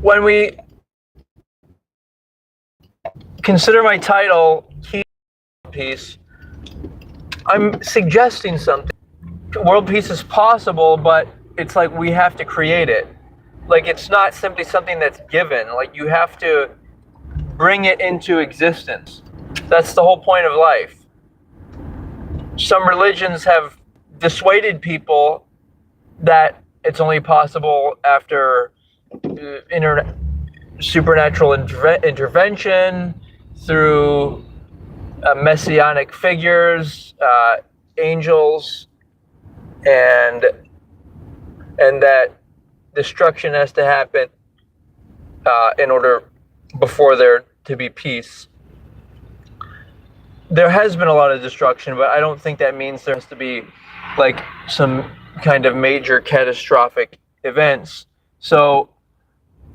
When we consider my title, Key Peace, I'm suggesting something. World peace is possible, but it's like we have to create it. Like, it's not simply something that's given. Like, you have to bring it into existence. That's the whole point of life. Some religions have dissuaded people that it's only possible after supernatural intervention, through messianic figures, angels, and that destruction has to happen in order before there to be peace. There has been a lot of destruction, but I don't think that means there has to be like some kind of major catastrophic events. So,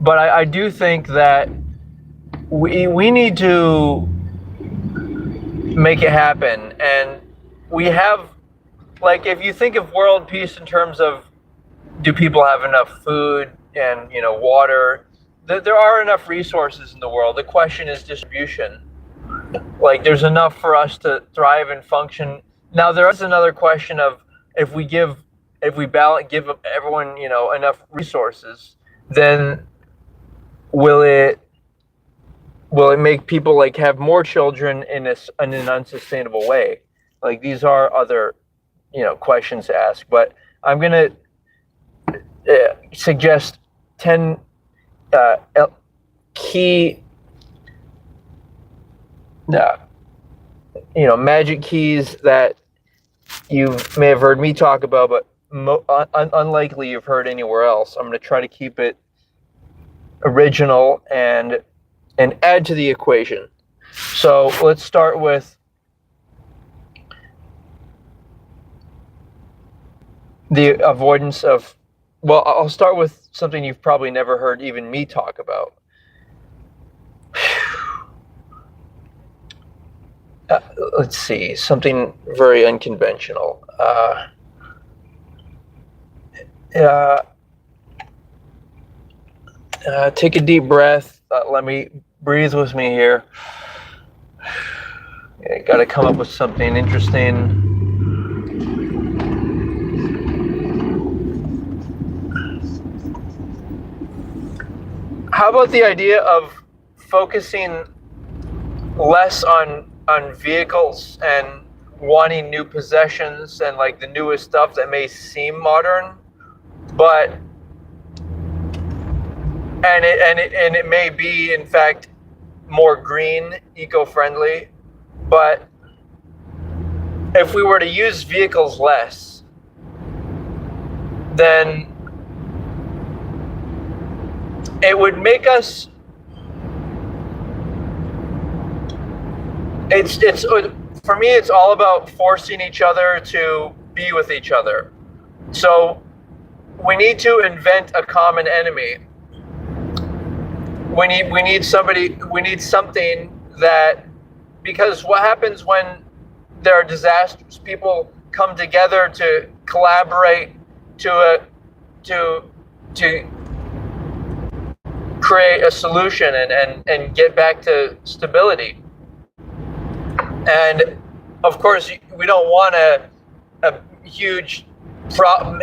but I do think that we need to make it happen. And we have, like, if you think of world peace in terms of, do people have enough food and, water? There are enough resources in the world. The question is distribution. Like, there's enough for us to thrive and function. Now, there is another question of, if we give everyone, enough resources, then will it make people like have more children in an unsustainable way? Like, these are other, questions to ask. But I'm gonna suggest 10 key, magic keys that you may have heard me talk about, but unlikely you've heard anywhere else. I'm going to try to keep it original and add to the equation. So let's start with the avoidance of, well, I'll start with something you've probably never heard even me talk about. Let's see, something very unconventional. Take a deep breath. Let me breathe with me here. Got to come up with something interesting. How about the idea of focusing less on vehicles and wanting new possessions and like the newest stuff that may seem modern, but and it may be in fact more green, eco-friendly, but if we were to use vehicles less, then it would make us, it's for me, it's all about forcing each other to be with each other. So we need to invent a common enemy. We need something that, because what happens when there are disasters, people come together to collaborate to create a solution and get back to stability. And of course, we don't want a huge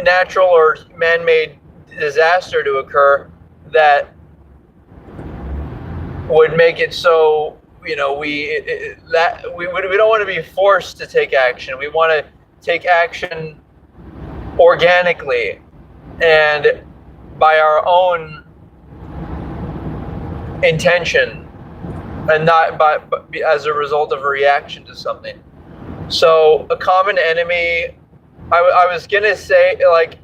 natural or man-made disaster to occur that would make it so, we don't want to be forced to take action. We want to take action organically and by our own intention, and not as a result of a reaction to something. So a common enemy, I was gonna say, like,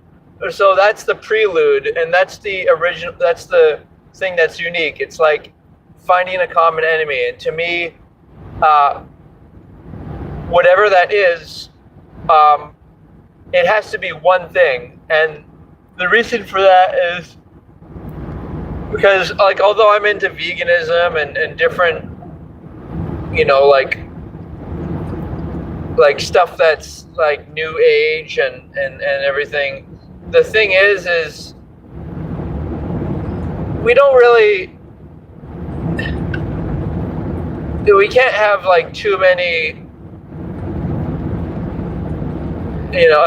so that's the prelude, and that's the original, that's the thing that's unique. It's like finding a common enemy, and to me, whatever that is, it has to be one thing. And the reason for that is because, like, although I'm into veganism and different, like stuff that's like new age and everything, the thing is we don't really, we can't have like too many,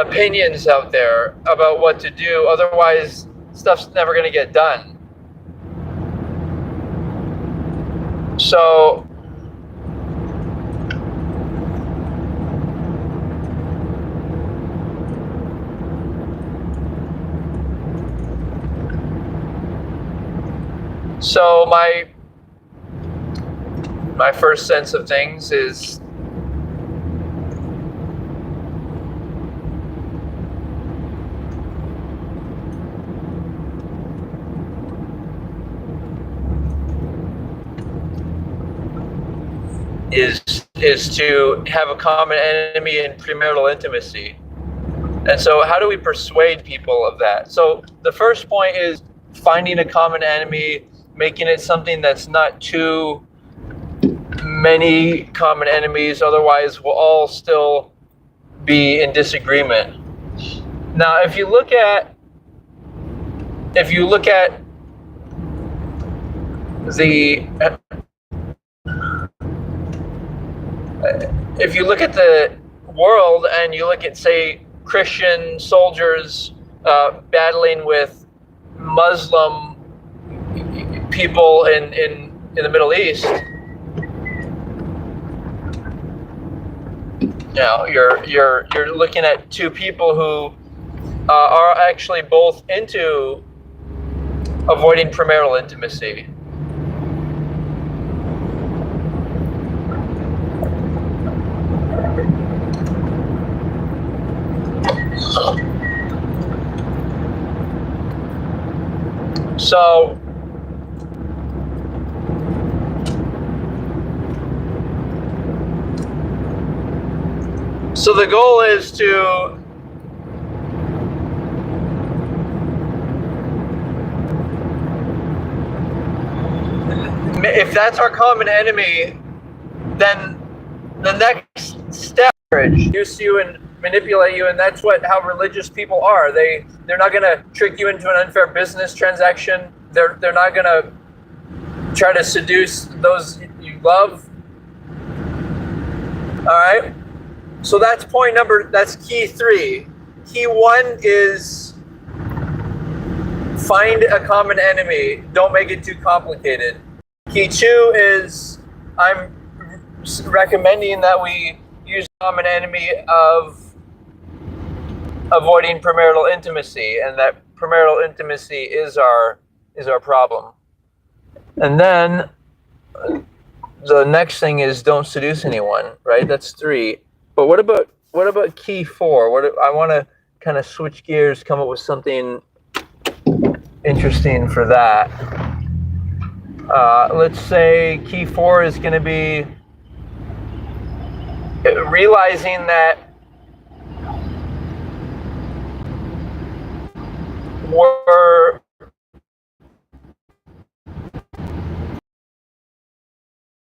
opinions out there about what to do. Otherwise, stuff's never going to get done. So, my first sense of things is to have a common enemy in premarital intimacy. And so how do we persuade people of that? So the first point is finding a common enemy, making it something that's not too many common enemies, otherwise we'll all still be in disagreement. Now, if you look at the world and you look at, say, Christian soldiers battling with Muslim people in the Middle East, you're looking at two people who are actually both into avoiding premarital intimacy. So the goal is to if that's our common enemy, then the next step is use you and manipulate you, and that's how religious people are. They're not going to trick you into an unfair business transaction. They're not going to try to seduce those you love. All right. So that's that's key 3. Key 1 is find a common enemy. Don't make it too complicated. Key 2 is I'm recommending that we use a common enemy of avoiding premarital intimacy, and that premarital intimacy is our problem. And then the next thing is don't seduce anyone, right? That's 3. But what about key 4? I want to kind of switch gears, come up with something interesting for that. Let's say key 4 is going to be realizing that we're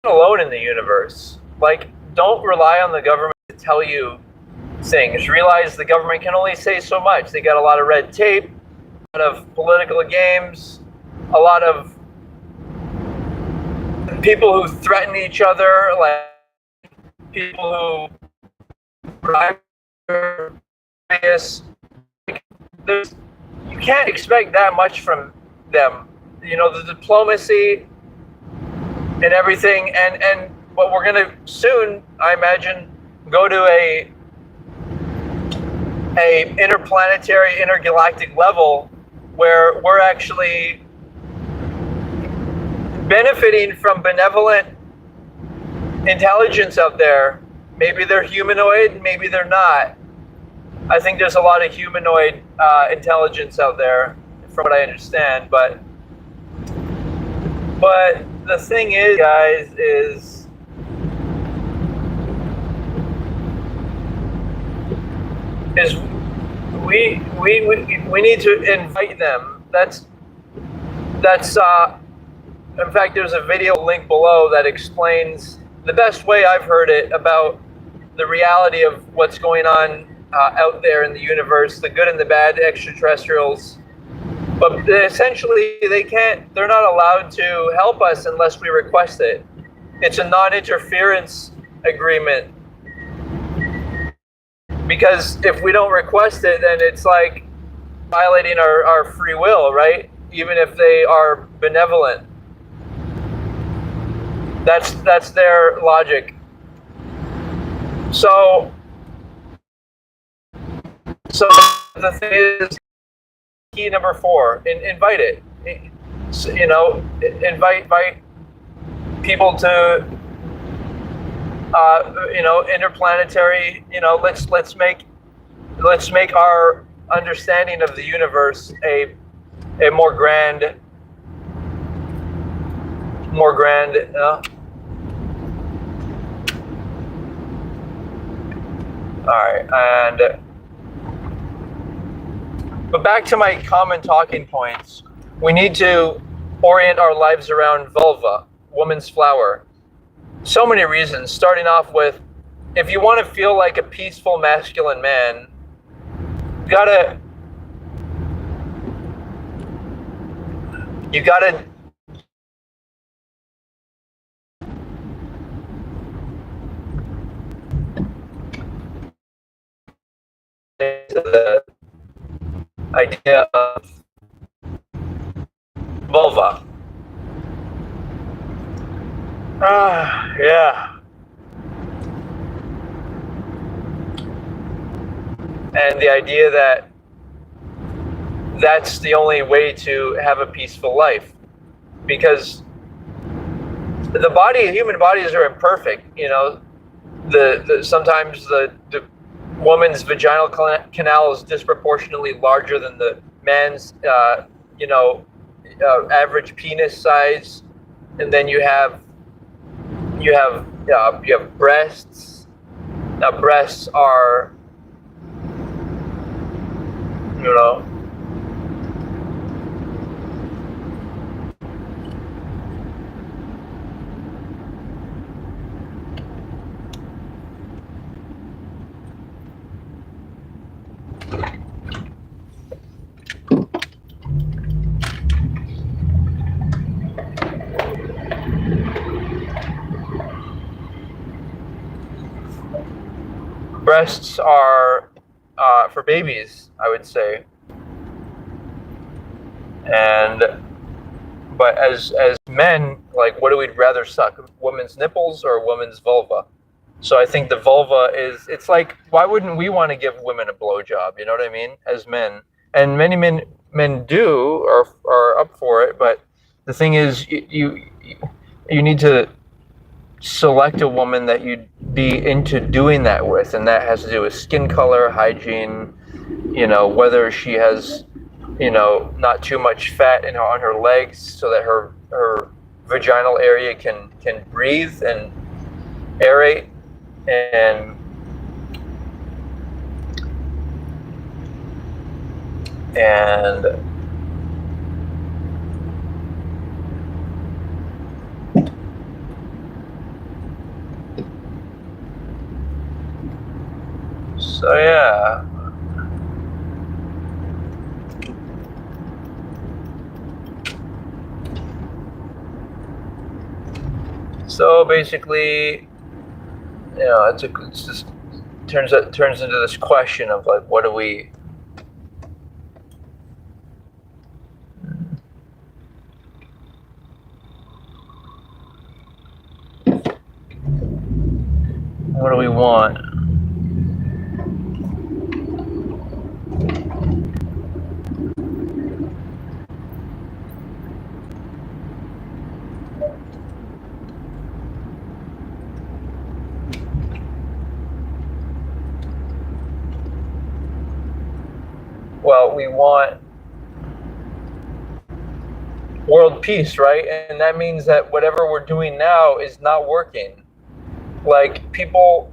alone in the universe. Like, don't rely on the government to tell you things. Realize the government can only say so much. They got a lot of red tape, a lot of political games, a lot of people who threaten each other, like people who bribe. You can't expect that much from them. The diplomacy and everything, and what we're going to soon, I imagine, go to a interplanetary, intergalactic level where we're actually benefiting from benevolent intelligence out there. Maybe they're humanoid, maybe they're not. I think there's a lot of humanoid intelligence out there, from what I understand. But the thing is, guys, is we need to invite them. That's in fact, there's a video link below that explains the best way I've heard it about the reality of what's going on out there in the universe, the good and the bad extraterrestrials. But essentially, they're not allowed to help us unless we request it. It's a non-interference agreement. Because if we don't request it, then it's like violating our free will, right? Even if they are benevolent. That's their logic. So the thing is, key number 4, invite it. Invite people to interplanetary. Let's make our understanding of the universe a more grand. All right, but back to my common talking points. We need to orient our lives around vulva, woman's flower. So many reasons, starting off with, if you want to feel like a peaceful masculine man, you gotta the idea of vulva. Yeah. And the idea that that's the only way to have a peaceful life, because human bodies are imperfect. Sometimes the woman's vaginal canal is disproportionately larger than the man's, average penis size, and then you have breasts. Now, breasts are, breasts are for babies, I would say. But as men, like, what do we rather suck? Women's nipples or women's vulva? So I think the vulva it's like, why wouldn't we want to give women a blowjob? You know what I mean? As men. And many men do, are up for it, but the thing is, you need to select a woman that you'd be into doing that with, and that has to do with skin color, hygiene, whether she has, not too much fat on her legs so that her vaginal area can breathe and aerate, and so yeah. So basically, it just turns into this question of, like, what do we? What do we want? Well, we want world peace, right? And that means that whatever we're doing now is not working. Like, people,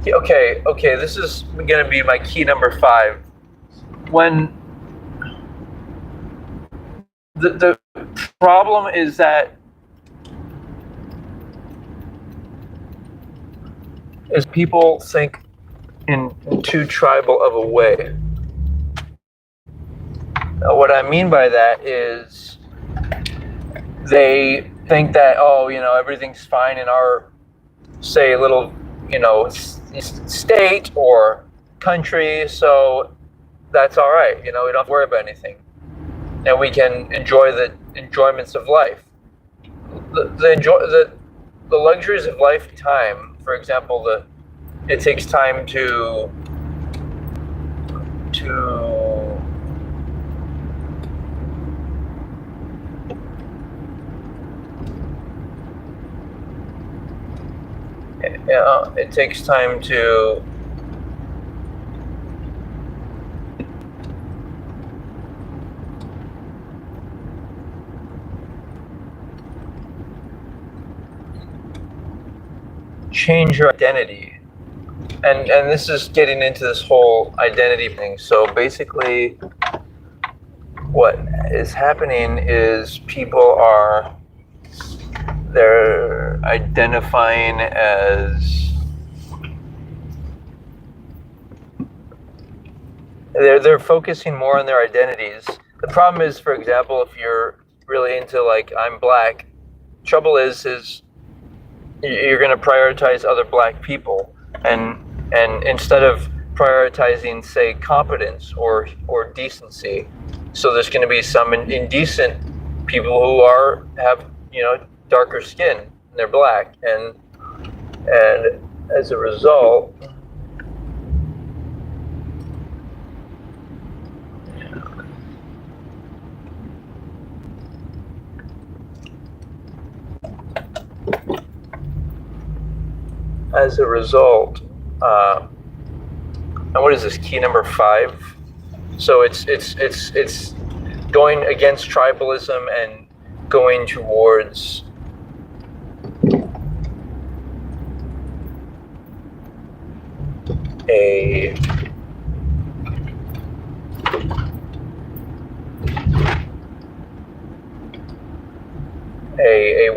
okay, this is going to be my key number 5. When the problem is that people think in too tribal of a way. What I mean by that is they think that, oh, everything's fine in our, say, little, state or country, so that's all right. We don't have to worry about anything, and we can enjoy the enjoyments of life. The luxuries of lifetime. For example, it takes time to it takes time to change your identity. And this is getting into this whole identity thing. So basically, what is happening is they're identifying as, they're focusing more on their identities. The problem is, for example, if you're really into, like, I'm black, trouble is you're going to prioritize other black people, and instead of prioritizing, say, competence or decency. So there's going to be some indecent people who have darker skin and they're black, and as a result, and what is this, key number 5? So it's going against tribalism and going towards a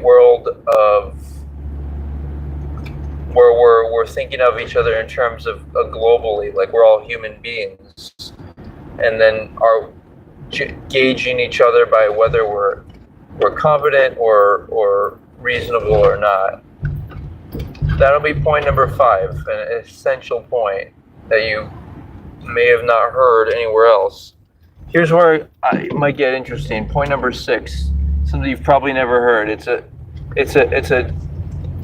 world of where we're thinking of each other in terms of globally, like we're all human beings, and then are gauging each other by whether we're competent or reasonable or not. That'll be point number 5, an essential point that you may have not heard anywhere else. Here's where it might get interesting. Point number 6, something you've probably never heard. It's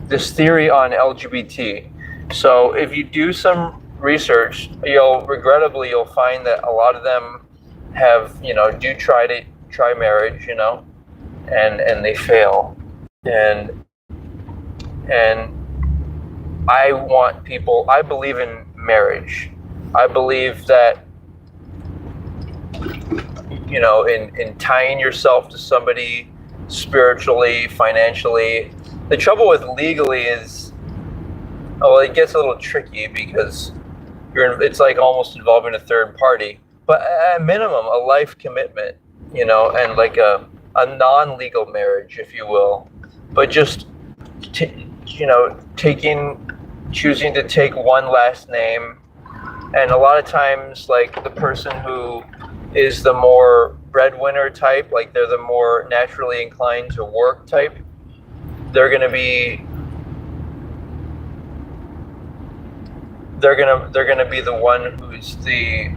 this theory on LGBT. So if you do some research, you'll find that a lot of them have, do try marriage, and they fail. And I believe in marriage. I believe that, in tying yourself to somebody spiritually, financially. The trouble with legally is, it gets a little tricky because it's like almost involving a third party. But at minimum, a life commitment, and like a non-legal marriage, if you will. But just, choosing to take one last name. And a lot of times, like, the person who is the more breadwinner type, like they're the more naturally inclined to work type, they're gonna be the one who's the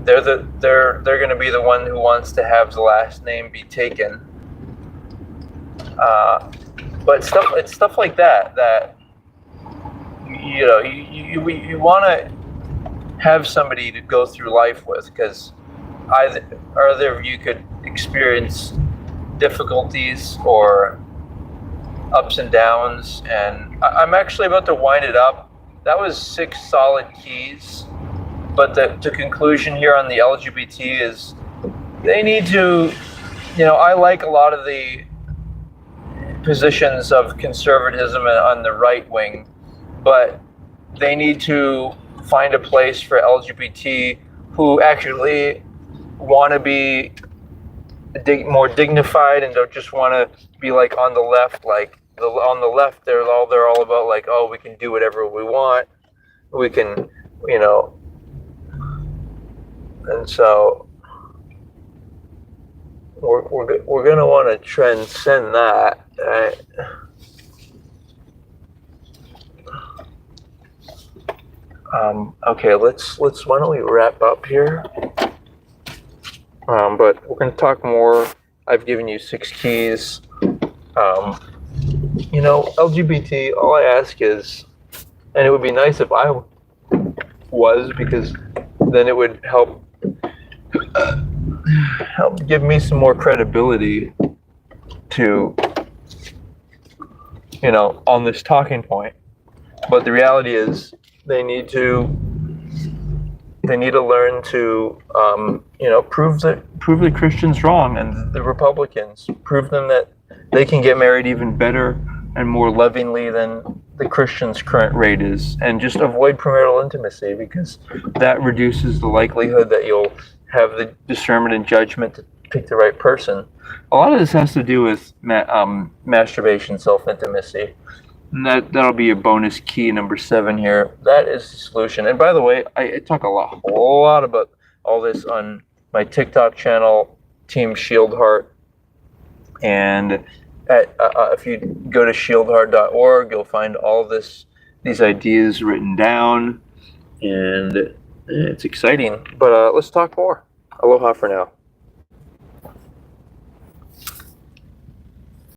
they're gonna be the one who wants to have the last name be taken. But it's stuff like that you want to have somebody to go through life with, because either of you could experience difficulties or ups and downs. And I'm actually about to wind it up. That was 6 solid keys, but the conclusion here on the LGBT is they need to, I like a lot of the positions of conservatism on the right wing, but they need to find a place for LGBT who actually want to be more dignified and don't just want to be like on the left, like on the left, they're all about like, oh, we can do whatever we want, we can, you know, and so we're gonna want to transcend that, right? Okay, let's why don't we wrap up here? But we're gonna talk more. I've given you 6 keys. You know, LGBT. All I ask is, and it would be nice if I was, because then it would help give me some more credibility to, you know, on this talking point. But the reality is, they need to learn to, you know, prove the Christians wrong and the Republicans, prove them that they can get married even better and more lovingly than the Christians' current rate is, and just avoid premarital intimacy, because that reduces the likelihood that you'll have the discernment and judgment to pick the right person. A lot of this has to do with masturbation, self-intimacy. And that'll be your bonus key number 7 here. That is the solution. And by the way, I talk a whole lot about all this on my TikTok channel, Team Shieldheart. And if you go to shieldheart.org, you'll find all these ideas written down, and it's exciting. But let's talk more. Aloha for now.